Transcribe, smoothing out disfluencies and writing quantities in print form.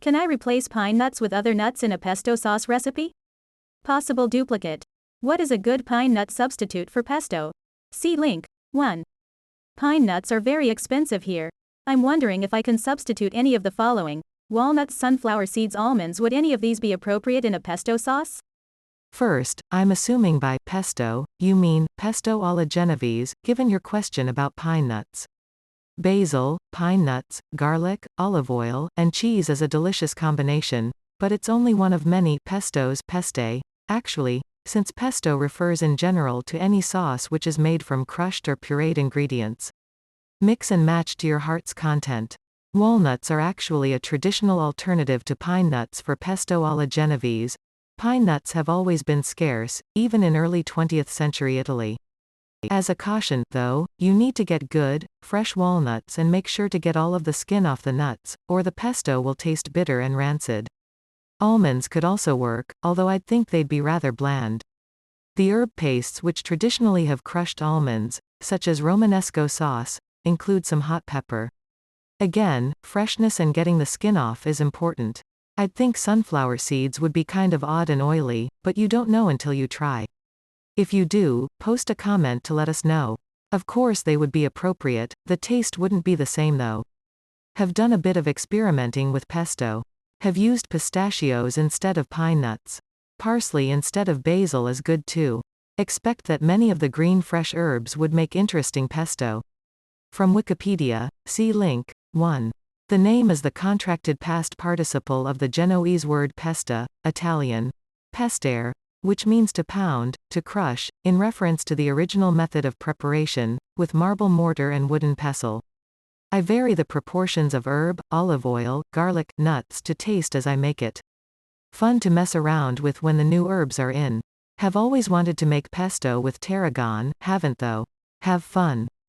Can I replace pine nuts with other nuts in a pesto sauce recipe? Possible duplicate. What is a good pine nut substitute for pesto? See link. 1. Pine nuts are very expensive here. I'm wondering if I can substitute any of the following: walnuts, sunflower seeds, almonds. Would any of these be appropriate in a pesto sauce? First, I'm assuming by pesto, you mean pesto alla Genovese, given your question about pine nuts. Basil, pine nuts, garlic, olive oil, and cheese is a delicious combination, but it's only one of many pestos, peste, actually, since pesto refers in general to any sauce which is made from crushed or pureed ingredients. Mix and match to your heart's content. Walnuts are actually a traditional alternative to pine nuts for pesto alla Genovese. Pine nuts have always been scarce, even in early 20th century Italy. As a caution, though, you need to get good, fresh walnuts and make sure to get all of the skin off the nuts, or the pesto will taste bitter and rancid. Almonds could also work, although I'd think they'd be rather bland. The herb pastes which traditionally have crushed almonds, such as Romanesco sauce, include some hot pepper. Again, freshness and getting the skin off is important. I'd think sunflower seeds would be kind of odd and oily, but you don't know until you try. If you do, post a comment to let us know. Of course they would be appropriate, the taste wouldn't be the same though. Have done a bit of experimenting with pesto. Have used pistachios instead of pine nuts. Parsley instead of basil is good too. Expect that many of the green fresh herbs would make interesting pesto. From Wikipedia, see link. 1. The name is the contracted past participle of the Genoese word pesta, Italian, pestare, which means to pound, to crush, in reference to the original method of preparation, with marble mortar and wooden pestle. I vary the proportions of herb, olive oil, garlic, nuts to taste as I make it. Fun to mess around with when the new herbs are in. Have always wanted to make pesto with tarragon, haven't though. Have fun.